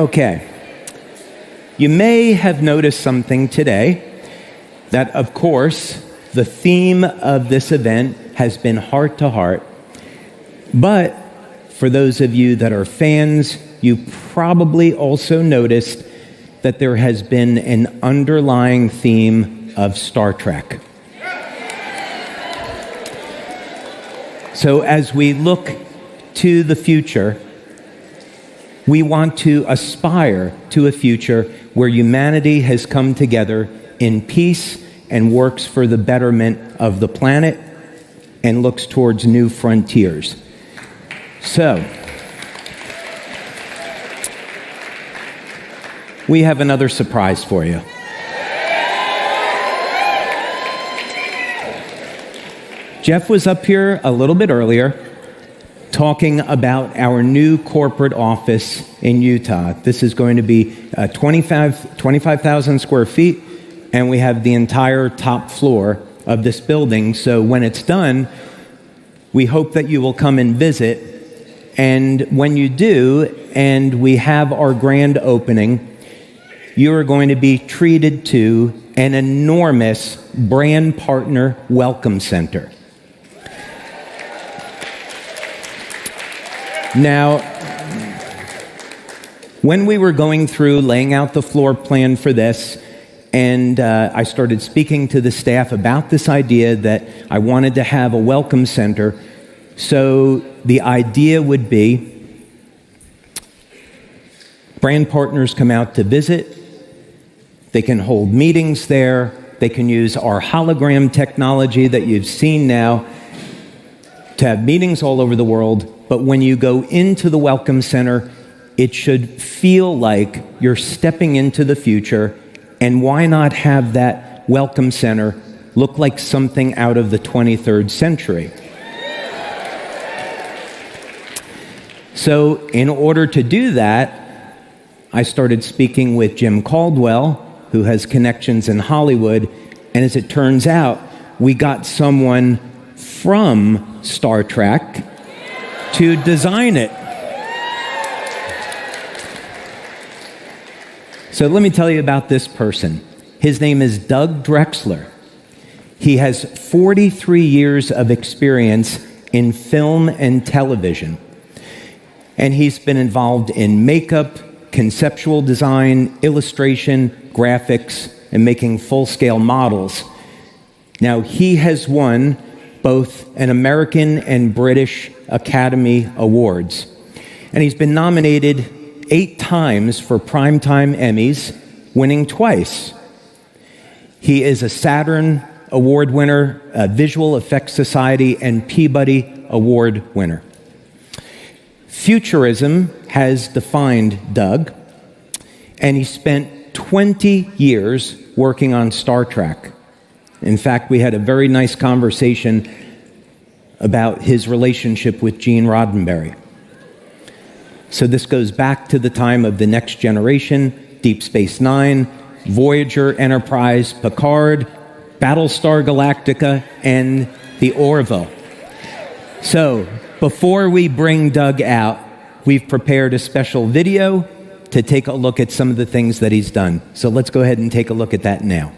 Okay. You may have noticed something today, that of course, the theme of this event has been heart to heart. But for those of you that are fans, you probably also noticed that there has been an underlying theme of Star Trek. So as we look to the future, we want to aspire to a future where humanity has come together in peace and works for the betterment of the planet and looks towards new frontiers. So, we have another surprise for you. Jeff was up here a little bit earlier talking about our new corporate office in Utah. This is going to be 25,000 square feet, and we have the entire top floor of this building. So when it's done, we hope that you will come and visit. And when you do, and we have our grand opening, you are going to be treated to an enormous brand partner welcome center. Now, when we were going through laying out the floor plan for this, and I started speaking to the staff about this idea that I wanted to have a welcome center, so the idea would be brand partners come out to visit, they can hold meetings there, they can use our hologram technology that you've seen now to have meetings all over the world. But when you go into the Welcome Center, it should feel like you're stepping into the future. And why not have that Welcome Center look like something out of the 23rd century? So in order to do that, I started speaking with Jim Caldwell, who has connections in Hollywood. And as it turns out, we got someone from Star Trek to design it. So let me tell you about this person. His name is Doug Drexler. He has 43 years of experience in film and television. And he's been involved in makeup, conceptual design, illustration, graphics, and making full-scale models. Now, he has won both an American and British Academy Awards. And he's been nominated 8 times for Primetime Emmys, winning twice. He is a Saturn Award winner, a Visual Effects Society, and Peabody Award winner. Futurism has defined Doug, and he spent 20 years working on Star Trek. In fact, we had a very nice conversation about his relationship with Gene Roddenberry. So this goes back to the time of the Next Generation, Deep Space Nine, Voyager, Enterprise, Picard, Battlestar Galactica, and the Orville. So before we bring Doug out, we've prepared a special video to take a look at some of the things that he's done. So let's go ahead and take a look at that now.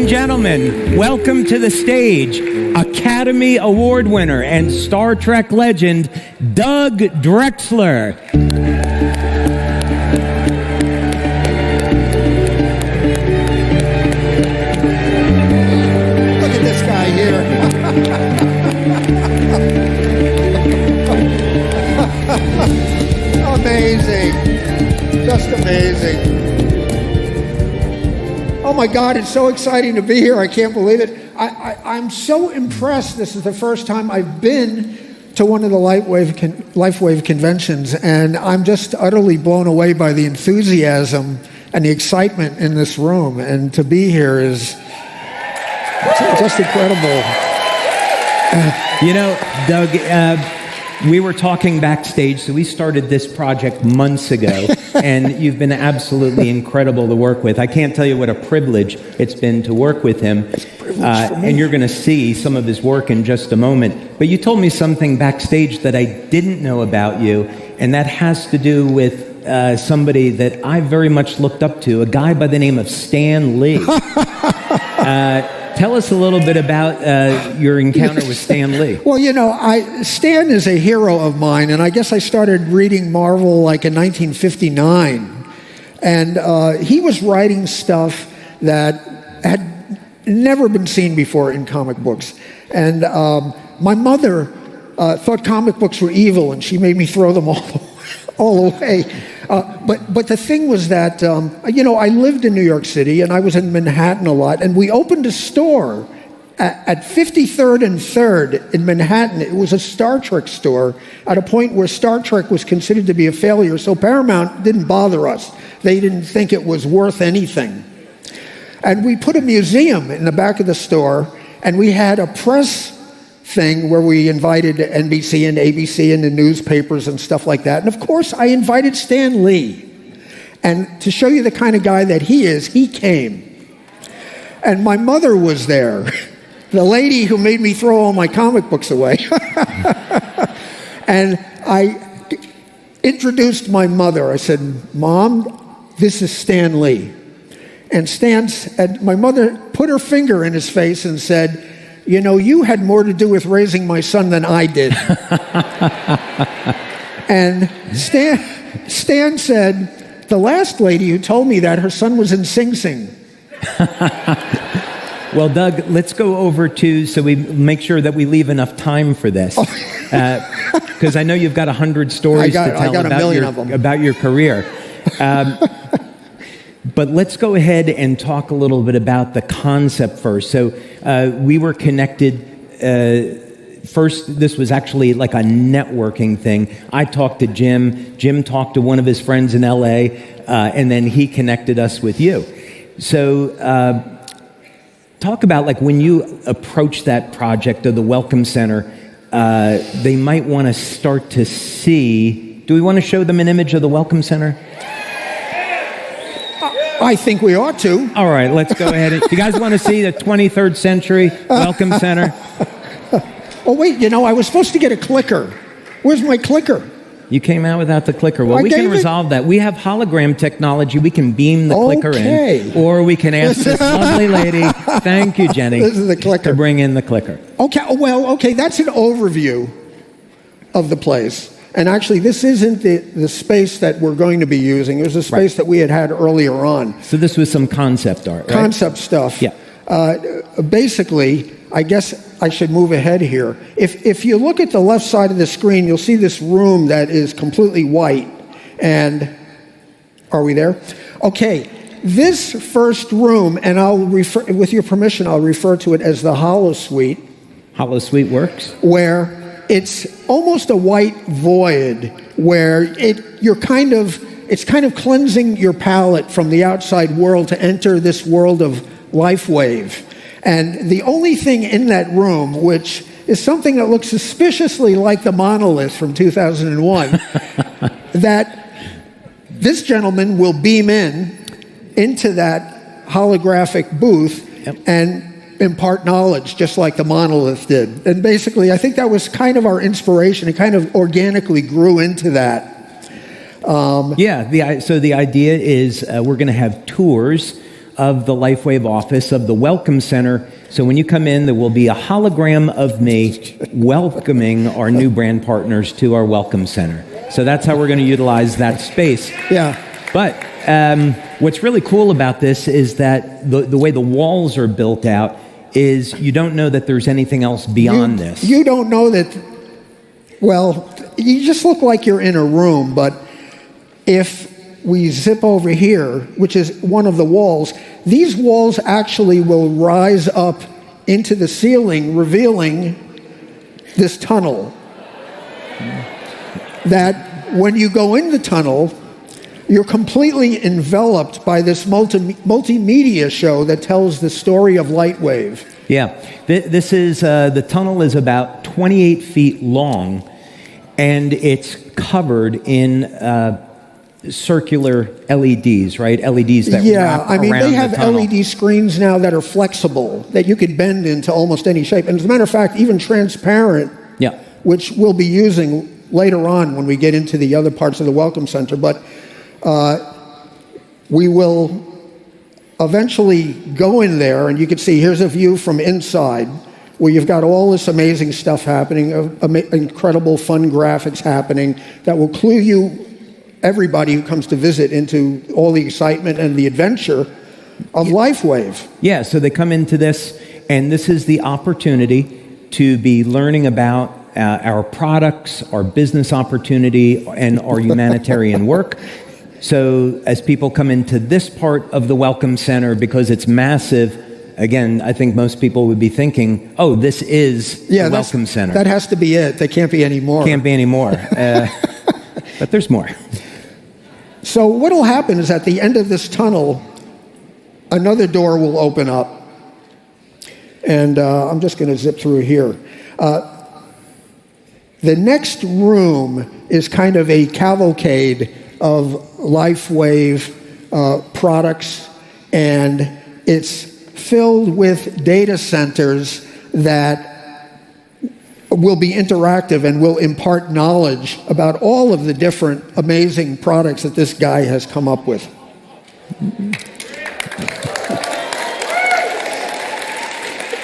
and gentlemen, welcome to the stage, Academy Award winner and Star Trek legend, Doug Drexler. Look at this guy here. Amazing. Just amazing. Oh my God, it's so exciting to be here. I can't believe it. I'm so impressed. This is the first time I've been to one of the LifeWave conventions, and I'm just utterly blown away by the enthusiasm and the excitement in this room. And to be here is just incredible. You know, Doug, we were talking backstage, so we started this project months ago, and you've been absolutely incredible to work with. I can't tell you what a privilege it's been to work with him, and you're going to see some of his work in just a moment. But you told me something backstage that I didn't know about you, and that has to do with somebody that I very much looked up to, a guy by the name of Stan Lee. Tell us a little bit about your encounter with Stan Lee. Well, you know, Stan is a hero of mine, and I guess I started reading Marvel like in 1959. And he was writing stuff that had never been seen before in comic books. And my mother thought comic books were evil, and she made me throw them all away. But the thing was that, you know, I lived in New York City, and I was in Manhattan a lot, and we opened a store at 53rd and 3rd in Manhattan. It was a Star Trek store at a point where Star Trek was considered to be a failure, so Paramount didn't bother us. They didn't think it was worth anything. And we put a museum in the back of the store, and we had a press thing where we invited NBC and ABC and the newspapers and stuff like that. And of course, I invited Stan Lee. And to show you the kind of guy that he is, he came. And my mother was there, the lady who made me throw all my comic books away. And I introduced my mother. I said, "Mom, this is Stan Lee." And my mother put her finger in his face and said, "You know, you had more to do with raising my son than I did." And Stan said, "The last lady who told me that, her son was in Sing Sing." Well, Doug, let's go over so we make sure that we leave enough time for this. Because I know you've got 100 stories to tell about your career. But let's go ahead and talk a little bit about the concept first. So we were connected. First, this was actually like a networking thing. I talked to Jim. Jim talked to one of his friends in L.A., and then he connected us with you. So talk about like when you approach that project of the Welcome Center, they might want to start to see. Do we want to show them an image of the Welcome Center? I think we ought to. All right, let's go ahead. You guys want to see the 23rd century Welcome Center? Oh, wait, you know, I was supposed to get a clicker. Where's my clicker? You came out without the clicker. Well, we can resolve that. We have hologram technology. We can beam the clicker in. Or we can ask this lovely lady, thank you, Jenny, this is the clicker, to bring in the clicker. Okay, that's an overview of the place. And actually, this isn't the space that we're going to be using. It was a space that we had earlier on. So this was some concept art, right? Concept stuff. Yeah. Basically, I guess I should move ahead here. If you look at the left side of the screen, you'll see this room that is completely white. And are we there? Okay. This first room, and with your permission, I'll refer to it as the Hollow Suite. Hollow Suite works. Where it's almost a white void where it's kind of cleansing your palate from the outside world to enter this world of LifeWave. And the only thing in that room, which is something that looks suspiciously like the monolith from 2001, that this gentleman will beam into that holographic booth and impart knowledge just like the monolith did. And basically, I think that was kind of our inspiration. It kind of organically grew into that. So the idea is we're going to have tours of the LifeWave office of the Welcome Center. So when you come in, there will be a hologram of me welcoming our new brand partners to our Welcome Center. So that's how we're going to utilize that space. Yeah. But what's really cool about this is that the way the walls are built out is you don't know that there's anything else beyond this. You don't know that, well, you just look like you're in a room, but if we zip over here, which is one of the walls, these walls actually will rise up into the ceiling, revealing this tunnel. That when you go in the tunnel, you're completely enveloped by this multimedia show that tells the story of LightWave. Yeah, this is, the tunnel is about 28 feet long, and it's covered in circular LEDs, right? LEDs that wrap around they have the tunnel. LED screens now that are flexible, that you could bend into almost any shape. And as a matter of fact, even transparent, which we'll be using later on when we get into the other parts of the Welcome Center. But we will eventually go in there, and you can see here's a view from inside where you've got all this amazing stuff happening, incredible fun graphics happening that will clue you, everybody who comes to visit, into all the excitement and the adventure of LifeWave. Yeah, so they come into this, and this is the opportunity to be learning about our products, our business opportunity, and our humanitarian work. So as people come into this part of the Welcome Center, because it's massive, again, I think most people would be thinking, oh, this is the Welcome Center. That has to be it. There can't be any more. Can't be any more. But there's more. So what will happen is at the end of this tunnel, another door will open up. And I'm just going to zip through here. The next room is kind of a cavalcade of LifeWave products, and it's filled with data centers that will be interactive and will impart knowledge about all of the different amazing products that this guy has come up with.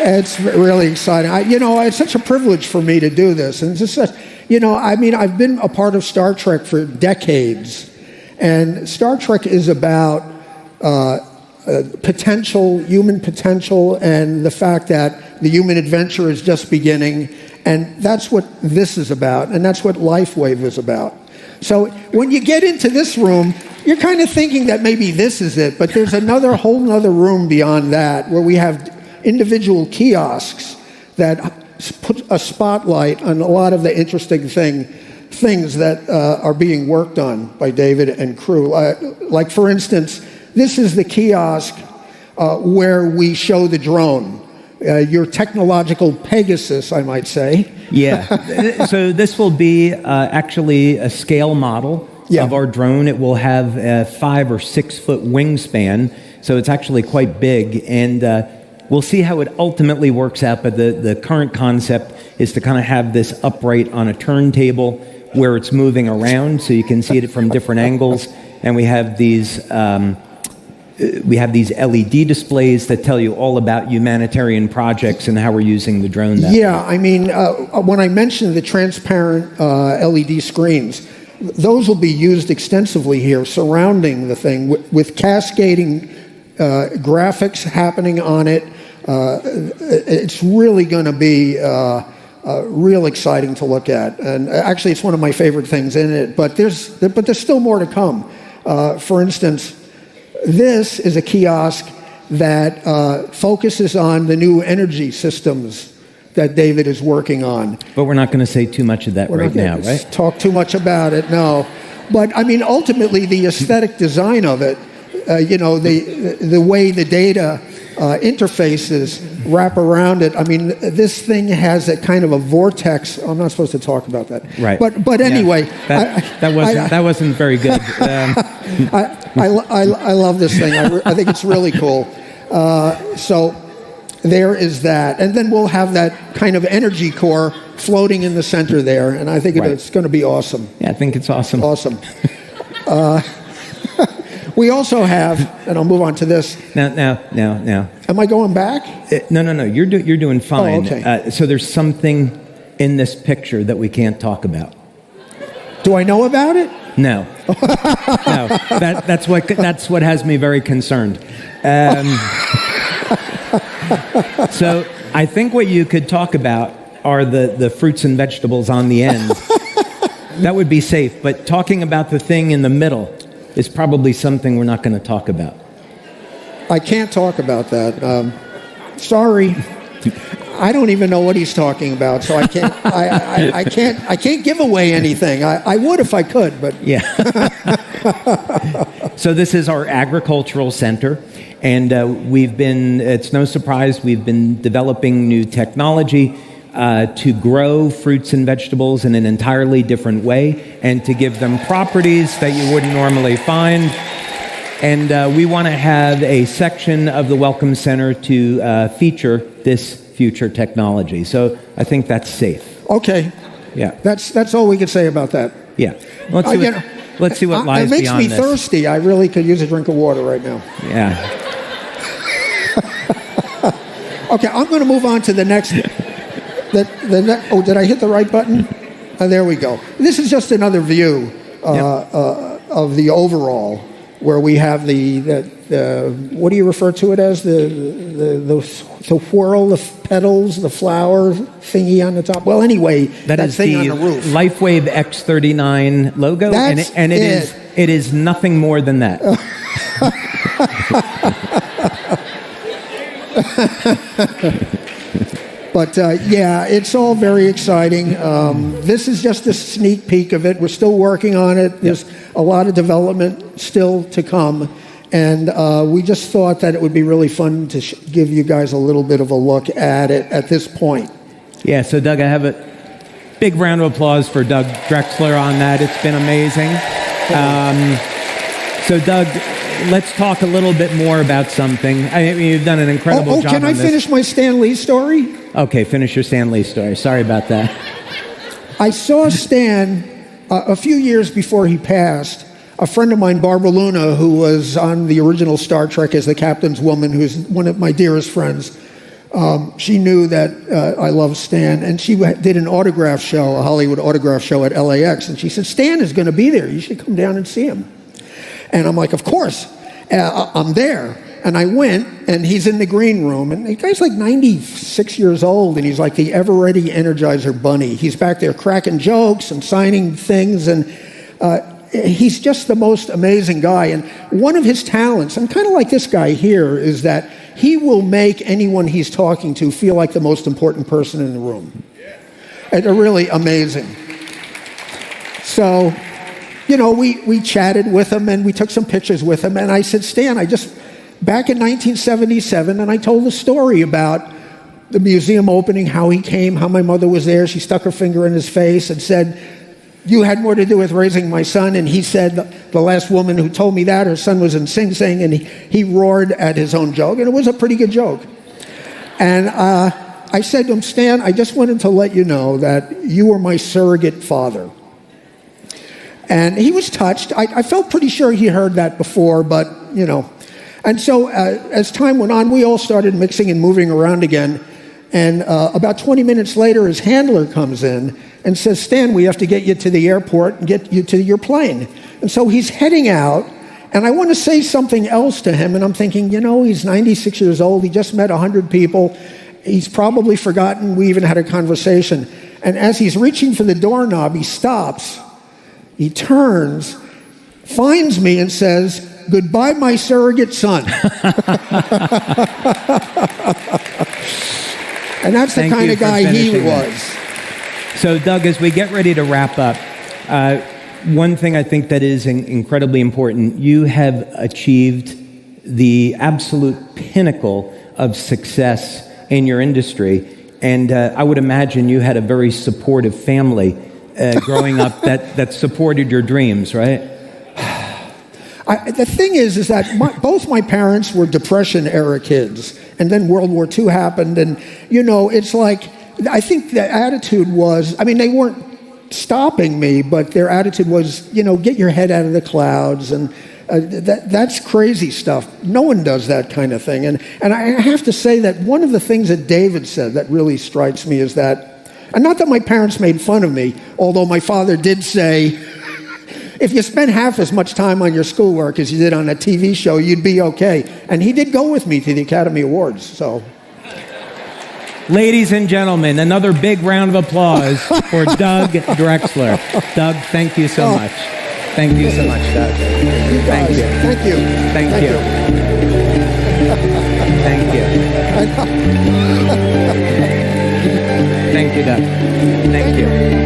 It's really exciting. It's such a privilege for me to do this. And it's just, I've been a part of Star Trek for decades. And Star Trek is about potential, human potential, and the fact that the human adventure is just beginning. And that's what this is about. And that's what LifeWave is about. So when you get into this room, you're kind of thinking that maybe this is it. But there's whole nother room beyond that where we have individual kiosks that put a spotlight on a lot of the interesting things that are being worked on by David and crew. Like, for instance, this is the kiosk where we show the drone. Your technological Pegasus, I might say. Yeah. So this will be actually a scale model of our drone. It will have a 5 or 6 foot wingspan, so it's actually quite big. And we'll see how it ultimately works out, but the current concept is to kind of have this upright on a turntable where it's moving around, so you can see it from different angles. And we have these LED displays that tell you all about humanitarian projects and how we're using the drone. When I mentioned the transparent LED screens, those will be used extensively here, surrounding the thing with cascading graphics happening on it. It's really going to be real exciting to look at, and actually, it's one of my favorite things in it. But there's still more to come. For instance, this is a kiosk that focuses on the new energy systems that David is working on. But we're not going to say too much of that right now, right? Talk too much about it, no. But ultimately, the aesthetic design of it, the way the data interfaces wrap around it. This thing has a kind of a vortex. I'm not supposed to talk about that, right? But anyway, that wasn't very good. I love this thing. I think it's really cool. So there is that, and then we'll have that kind of energy core floating in the center there, and I think it's going to be awesome. Yeah, I think it's awesome. Awesome. We also have, and I'll move on to this. Now. Am I going back? No. You're doing fine. Oh, okay. So there's something in this picture that we can't talk about. Do I know about it? No. No. That's what has me very concerned. So I think what you could talk about are the fruits and vegetables on the end. That would be safe. But talking about the thing in the middle is probably something we're not going to talk about. I can't talk about that. Sorry. I don't even know what he's talking about, so I can't. I can't give away anything. I would if I could, but yeah. So this is our agricultural center, and it's no surprise, we've been developing new technology to grow fruits and vegetables in an entirely different way and to give them properties that you wouldn't normally find. And we want to have a section of the Welcome Center to feature this future technology. So I think that's safe. Okay. Yeah. That's all we can say about that. Yeah. Let's see what lies beyond this. It makes me thirsty. I really could use a drink of water right now. Yeah. Okay, I'm going to move on to the next. Oh, did I hit the right button? There we go. This is just another view of the overall, where we have the what do you refer to it as? The whirl, the petals, the flower thingy on the top. Well, anyway, that is thing the on the roof. LifeWave X39 logo, and it is nothing more than that. But yeah, it's all very exciting. This is just a sneak peek of it. We're still working on it. There's a lot of development still to come. And we just thought that it would be really fun to give you guys a little bit of a look at it at this point. Yeah, so Doug, I have a big round of applause for Doug Drexler on that. It's been amazing. So Doug, let's talk a little bit more about something. I mean, you've done an incredible job can I finish my Stan Lee story? Okay, finish your Stan Lee story. Sorry about that. I saw Stan a few years before he passed. A friend of mine, Barbara Luna, who was on the original Star Trek as the captain's woman, who's one of my dearest friends, she knew that I loved Stan, and she did an autograph show, a Hollywood autograph show at LAX, and she said, Stan is going to be there. You should come down and see him. And I'm like, of course. I'm there. And I went, and he's in the green room, and the guy's like 96 years old, and he's like the ever-ready Energizer bunny. He's back there cracking jokes and signing things, and he's just the most amazing guy. And one of his talents, and kind of like this guy here, is that he will make anyone he's talking to feel like the most important person in the room. And they're really amazing. So, you know, we chatted with him, and we took some pictures with him, and I said, Stan, back in 1977, and I told the story about the museum opening, how he came, how my mother was there. She stuck her finger in his face and said, you had more to do with raising my son. And he said, the last woman who told me that, her son was in Sing Sing, and he roared at his own joke, and it was a pretty good joke. And I said to him, Stan, I just wanted to let you know that you were my surrogate father. And he was touched. I felt pretty sure he heard that before, but, you know. And so as time went on, we all started mixing and moving around again. And about 20 minutes later, his handler comes in and says, Stan, we have to get you to the airport and get you to your plane. And so he's heading out, and I want to say something else to him. And I'm thinking, you know, he's 96 years old. He just met 100 people. He's probably forgotten we even had a conversation. And as he's reaching for the doorknob, he stops. He turns, finds me, and says, goodbye, my surrogate son. And that's the kind of guy he was. So, Doug, as we get ready to wrap up, one thing I think that is incredibly important, you have achieved the absolute pinnacle of success in your industry. And I would imagine you had a very supportive family growing up that supported your dreams, right? The thing is that both my parents were Depression-era kids, and then World War II happened, and, you know, it's like, I think the attitude was, I mean, they weren't stopping me, but their attitude was, you know, get your head out of the clouds and That's crazy stuff. No one does that kind of thing. And I have to say that one of the things that David said that really strikes me is that, and not that my parents made fun of me, although my father did say, if you spend half as much time on your schoolwork as you did on a TV show, you'd be okay. And he did go with me to the Academy Awards, so. Ladies and gentlemen, another big round of applause for Doug Drexler. Doug, thank you so much. Thank you so much, Doug. Thank you. Thank you. Thank you. Thank you. Thank you, Doug. Thank you.